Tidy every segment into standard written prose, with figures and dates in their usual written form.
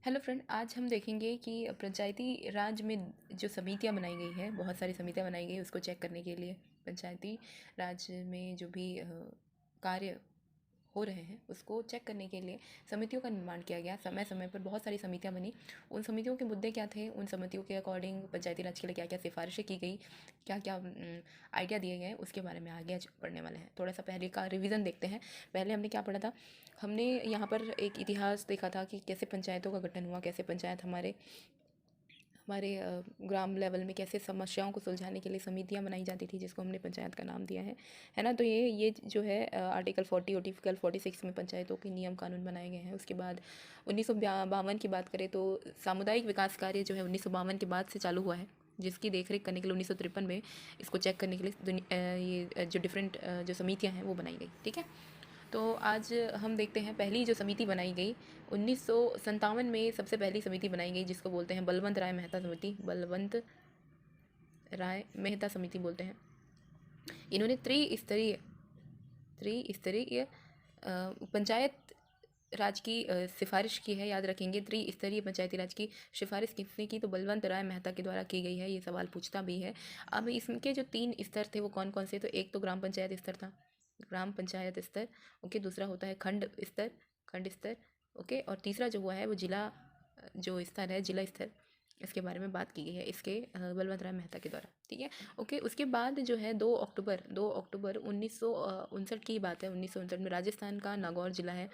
Hello friend, आज हम देखेंगे कि पंचायती राज में जो समितियां बनाई गई है, बहुत सारी समितियां बनाई गई उसको चेक करने के लिए। पंचायती राज में जो भी कार्य हो रहे हैं उसको चेक करने के लिए समितियों का निर्माण किया गया। समय समय पर बहुत सारी समितियां बनी। उन समितियों के मुद्दे क्या थे, उन समितियों के अकॉर्डिंग पंचायती राज के लिए क्या क्या सिफारिशें की गई, क्या क्या आइडिया दिए गए, उसके बारे में आगे आज पढ़ने वाले हैं। थोड़ा सा पहले का रिवीजन देखते हैं। पहले हमने क्या पढ़ा था? हमने यहाँ पर एक इतिहास देखा था कि कैसे पंचायतों का गठन हुआ, कैसे पंचायत हमारे हमारे ग्राम लेवल में कैसे समस्याओं को सुलझाने के लिए समितियां बनाई जाती थी, जिसको हमने पंचायत का नाम दिया है ना। तो ये जो है आर्टिकल 40 आर्टिकल 46 में पंचायतों के नियम कानून बनाए गए हैं। उसके बाद 1952 की बात करें तो सामुदायिक विकास कार्य जो है 1952 के बाद से चालू हुआ है, जिसकी देखरेख करने के लिए 1953 में इसको चेक करने के लिए ये जो डिफरेंट जो समितियां हैं वो बनाई गई। ठीक है, तो आज हम देखते हैं पहली जो समिति बनाई गई 1957 में। सबसे पहली समिति बनाई गई जिसको बोलते हैं बलवंत राय मेहता समिति, बलवंत राय मेहता समिति बोलते हैं। इन्होंने त्रिस्तरीय पंचायत राज की सिफारिश की है। याद रखेंगे, त्रिस्तरीय पंचायती राज की सिफारिश किसने की? तो बलवंत राय मेहता के द्वारा की गई है। ये सवाल पूछता भी है। अब इसके जो 3 स्तर थे वो कौन कौन से? तो एक तो ग्राम पंचायत स्तर था, ग्राम पंचायत स्तर। ओके, दूसरा होता है खंड स्तर। ओके, और तीसरा जो हुआ है वो जिला जो स्तर है, जिला स्तर, इसके बारे में बात की गई है इसके बलवंत राय मेहता के द्वारा। ठीक है, ओके। उसके बाद जो है 2 अक्टूबर 1959 की बात है। 1959 में राजस्थान का नागौर जिला है,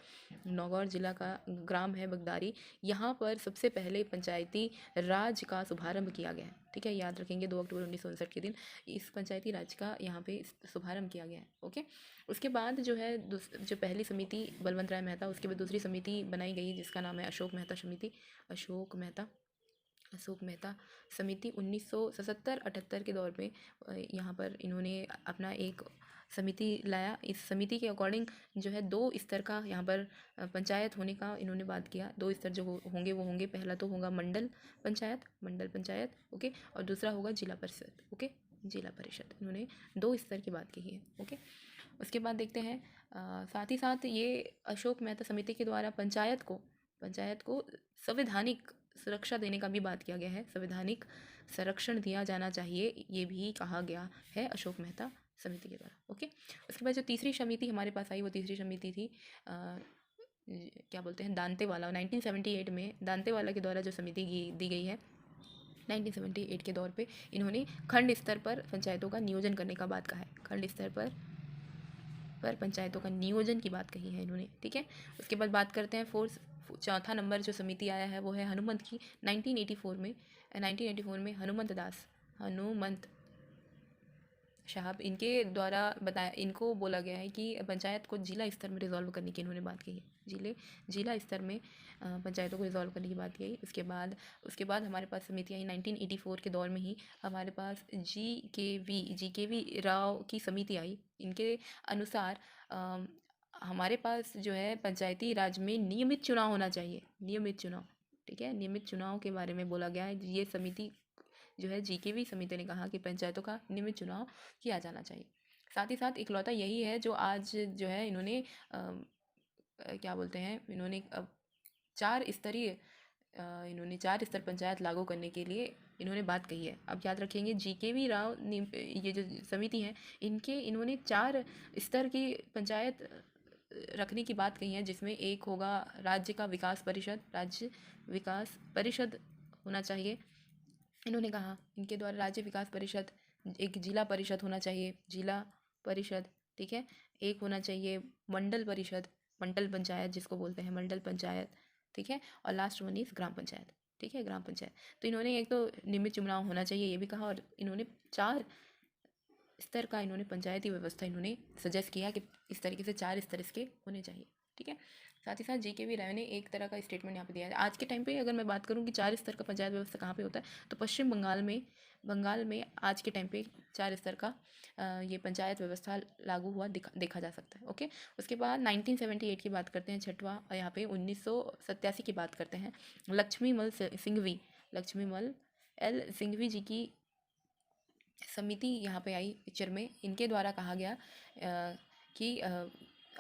नागौर जिला का ग्राम है बगदारी। यहाँ पर सबसे पहले पंचायती राज का शुभारंभ किया गया है। ठीक है, याद रखेंगे 2 अक्टूबर 1959 के दिन इस पंचायती राज का यहाँ पे शुभारंभ किया गया है। ओके, उसके बाद जो है जो पहली समिति बलवंत राय मेहता, उसके बाद दूसरी समिति बनाई गई जिसका नाम है अशोक मेहता समिति। अशोक मेहता समिति 1977-78 के दौर में यहाँ पर इन्होंने अपना एक समिति लाया। इस समिति के अकॉर्डिंग जो है 2 स्तर का यहाँ पर पंचायत होने का इन्होंने बात किया। 2 स्तर जो होंगे वो होंगे, पहला तो होगा मंडल पंचायत। ओके, और दूसरा होगा जिला परिषद। ओके, जिला परिषद। इन्होंने 2 स्तर की बात की है। ओके, उसके बाद देखते हैं साथ ही साथ ये अशोक मेहता समिति के द्वारा पंचायत को संवैधानिक सुरक्षा देने का भी बात किया गया है। संवैधानिक संरक्षण दिया जाना चाहिए, ये भी कहा गया है अशोक मेहता समिति के द्वारा। ओके, उसके बाद जो तीसरी समिति हमारे पास आई वो तीसरी समिति थी क्या बोलते हैं, दांतेवाला। 1978 में दांतेवाला के द्वारा जो समिति दी गई है 1978 के दौर पे इन्होंने खंड स्तर पर पंचायतों का नियोजन करने का बात कहा है। खंड स्तर पर पंचायतों का नियोजन की बात कही है इन्होंने। ठीक है, उसके बाद बात करते हैं चौथा नंबर जो समिति आया है वो है हनुमंत की। 1984 में हनुमंत साहब, इनके द्वारा बताया, इनको बोला गया है कि पंचायत को जिला स्तर में रिजॉल्व करने की इन्होंने बात की है। जिला स्तर में पंचायतों को रिजॉल्व करने की बात की। उसके बाद हमारे पास समिति आई 1984 के दौर में ही। हमारे पास जी के वी राव की समिति आई। इनके अनुसार हमारे पास जो है पंचायती राज में नियमित चुनाव होना चाहिए, नियमित चुनाव। ठीक है, नियमित चुनाव के बारे में बोला गया है। ये समिति जो है जीकेवी समिति ने कहा कि पंचायतों का नियमित चुनाव किया जाना चाहिए। साथ ही साथ इकलौता यही है जो आज जो है इन्होंने क्या बोलते हैं, इन्होंने अब 4 स्तर पंचायत लागू करने के लिए इन्होंने बात कही है। अब याद रखेंगे जीकेवी राव ये जो समिति है इन्होंने 4 स्तर की पंचायत रखने की बात कही है, जिसमें एक होगा राज्य विकास परिषद होना चाहिए। इन्होंने कहा इनके द्वारा राज्य विकास परिषद, एक जिला परिषद होना चाहिए, जिला परिषद। ठीक है, एक होना चाहिए मंडल पंचायत जिसको बोलते हैं मंडल पंचायत। ठीक है, और last one is gram panchayat. ठीक है, ग्राम पंचायत। तो इन्होंने एक तो नियमित चुनाव होना चाहिए ये भी कहा, और इन्होंने 4 स्तर का इन्होंने पंचायती व्यवस्था इन्होंने सजेस्ट किया कि इस तरीके से 4 स्तर इसके होने चाहिए। ठीक है, साथ ही साथ जीकेवी राय ने एक तरह का स्टेटमेंट यहाँ पे दिया है। आज के टाइम पे अगर मैं बात करूँ कि 4 स्तर का पंचायत व्यवस्था कहाँ पे होता है, तो पश्चिम बंगाल में आज के टाइम पे 4 स्तर का ये पंचायत व्यवस्था लागू हुआ देखा जा सकता है। ओके, उसके बाद 1978 की बात करते हैं, छठवां। यहाँ पे 1987 की बात करते हैं। लक्ष्मीमल सिंघवी जी की समिति यहाँ पे आई पिक्चर में। इनके द्वारा कहा गया कि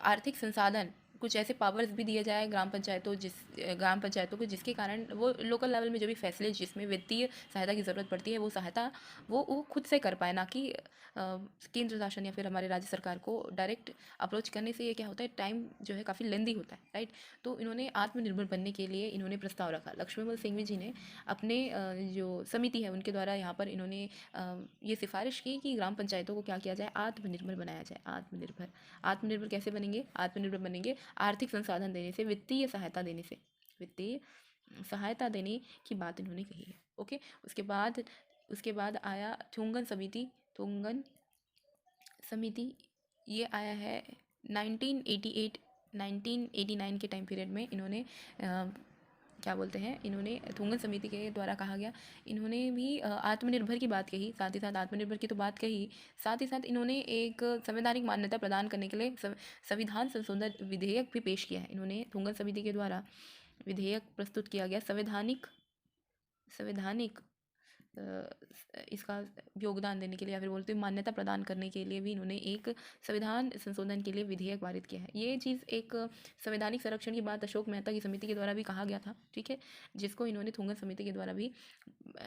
आर्थिक संसाधन कुछ ऐसे पावर्स भी दिए जाए ग्राम पंचायतों को, जिसके कारण वो लोकल लेवल में जो भी फैसले जिसमें वित्तीय सहायता की ज़रूरत पड़ती है वो सहायता वो खुद से कर पाए, ना कि केंद्र शासन या फिर हमारे राज्य सरकार को डायरेक्ट अप्रोच करने से ये क्या होता है, टाइम जो है काफ़ी लेंदी होता है, राइट। तो इन्होंने आत्मनिर्भर बनने के लिए इन्होंने प्रस्ताव रखा। लक्ष्मणमल सिंघवी जी ने अपने जो समिति है उनके द्वारा यहाँ पर इन्होंने ये सिफारिश की कि ग्राम पंचायतों को क्या किया जाए, आत्मनिर्भर बनाया जाए। आत्मनिर्भर कैसे बनेंगे? आत्मनिर्भर बनेंगे आर्थिक संसाधन देने से, वित्तीय सहायता देने की बात इन्होंने कही है। ओके, उसके बाद आया थुंगन समिति। ये आया है 1988 1989 के टाइम पीरियड में। इन्होंने क्या बोलते हैं, इन्होंने थुंगन समिति के द्वारा कहा गया, इन्होंने भी आत्मनिर्भर की बात कही, साथ ही साथ आत्मनिर्भर की तो बात कही, साथ ही साथ इन्होंने एक संवैधानिक मान्यता प्रदान करने के लिए संविधान संशोधन विधेयक भी पेश किया है। इन्होंने थुंगन समिति के द्वारा विधेयक प्रस्तुत किया गया, संवैधानिक इसका योगदान देने के लिए या फिर बोलते हैं मान्यता प्रदान करने के लिए भी इन्होंने एक संविधान संशोधन के लिए विधेयक पारित किया है। ये चीज़ एक संवैधानिक संरक्षण की बात अशोक मेहता की समिति के द्वारा भी कहा गया था, ठीक है, जिसको इन्होंने थुंगन समिति के द्वारा भी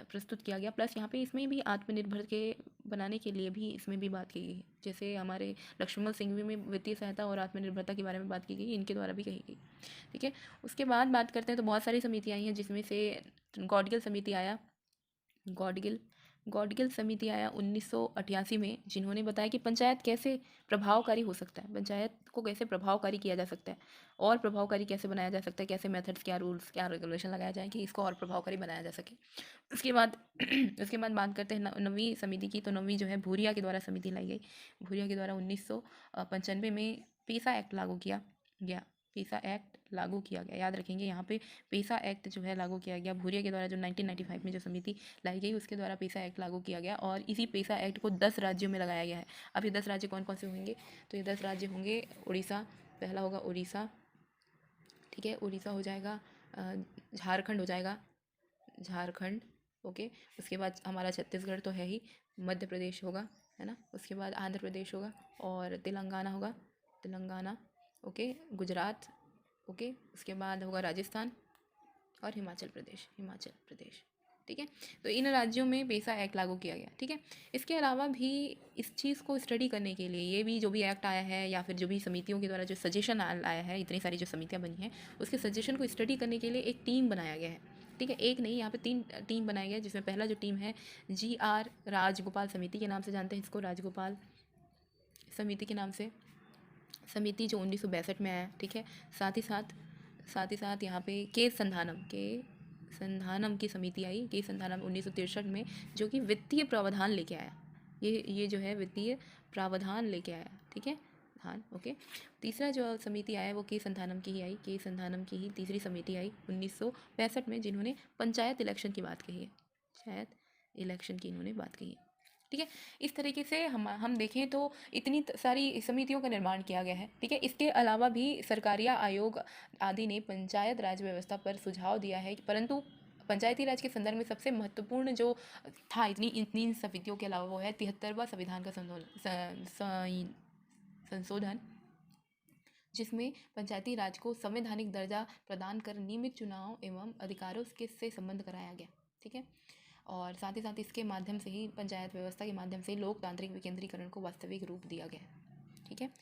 प्रस्तुत किया गया। प्लस यहाँ पे इसमें भी आत्मनिर्भर के बनाने के लिए भी इसमें भी बात की गई, जैसे हमारे लक्ष्मणमल सिंघवी में वित्तीय सहायता और आत्मनिर्भरता के बारे में बात की गई, इनके द्वारा भी कही गई, ठीक है। उसके बाद बात करते हैं तो बहुत सारी समितियाँ आई हैं, जिसमें से गॉडगिल समिति आया। गॉडगिल समिति आया 1988 में, जिन्होंने बताया कि पंचायत कैसे प्रभावकारी हो सकता है, पंचायत को कैसे प्रभावकारी किया जा सकता है और प्रभावकारी कैसे बनाया जा सकता है, कैसे मेथड्स, क्या रूल्स, क्या रेगुलेशन लगाया जाए कि इसको और प्रभावकारी बनाया जा सके। उसके बाद बात करते हैं नवीं समिति की। तो नवीं जो है भूरिया के द्वारा समिति लाई गई। भूरिया के द्वारा 1995 में पेसा एक्ट लागू किया गया। याद रखेंगे यहाँ पे पेसा एक्ट जो है लागू किया गया भूरिया के द्वारा। जो 1995 में जो समिति लाई गई उसके द्वारा पेसा एक्ट लागू किया गया और इसी पेसा एक्ट को 10 राज्यों में लगाया गया है। अब ये 10 राज्य कौन कौन से होंगे? तो ये 10 राज्य होंगे उड़ीसा, पहला होगा उड़ीसा, ठीक है, उड़ीसा हो जाएगा, झारखंड हो जाएगा, झारखंड, ओके। उसके बाद हमारा छत्तीसगढ़ तो है ही, मध्य प्रदेश होगा, है ना। उसके बाद आंध्र प्रदेश होगा और तेलंगाना होगा, तेलंगाना, ओके, गुजरात, ओके। उसके बाद होगा राजस्थान और हिमाचल प्रदेश, ठीक है। तो इन राज्यों में पेसा एक्ट लागू किया गया, ठीक है। इसके अलावा भी इस चीज़ को स्टडी करने के लिए ये भी जो भी एक्ट आया है या फिर जो भी समितियों के द्वारा जो सजेशन आया है, इतनी सारी जो समितियाँ बनी हैं उसके सजेशन को स्टडी करने के लिए एक टीम बनाया गया है, ठीक है। एक नहीं, यहाँ पे 3 टीम बनाई गई, जिसमें पहला जो टीम है GR राजगोपाल समिति के नाम से जानते हैं इसको, राजगोपाल समिति के नाम से समिति, जो 1962 में आया, ठीक है। साथ ही साथ यहाँ पे के संधानम की समिति आई, के संधानम 1963 में, जो कि वित्तीय प्रावधान लेके आया। ये जो है वित्तीय प्रावधान लेके आया, ठीक है, हाँ, ओके। तीसरा जो समिति आया वो के संधानम की ही तीसरी समिति आई 1965 में, जिन्होंने पंचायत इलेक्शन की बात कही है, पंचायत इलेक्शन की इन्होंने बात कही है, ठीक है। इस तरीके से हम देखें तो इतनी सारी समितियों का निर्माण किया गया है, ठीक है। इसके अलावा भी सरकारिया आयोग आदि ने पंचायत राज व्यवस्था पर सुझाव दिया है, परंतु पंचायती राज के संदर्भ में सबसे महत्वपूर्ण जो था इतनी समितियों के अलावा वो है 73वां संविधान का संशोधन, जिसमें पंचायती राज को संवैधानिक दर्जा प्रदान कर नियमित चुनाव एवं अधिकारों के से संबंध कराया गया, ठीक है। और साथ ही साथ इसके माध्यम से ही पंचायत व्यवस्था के माध्यम से लोकतांत्रिक विकेंद्रीकरण को वास्तविक रूप दिया गया, ठीक है।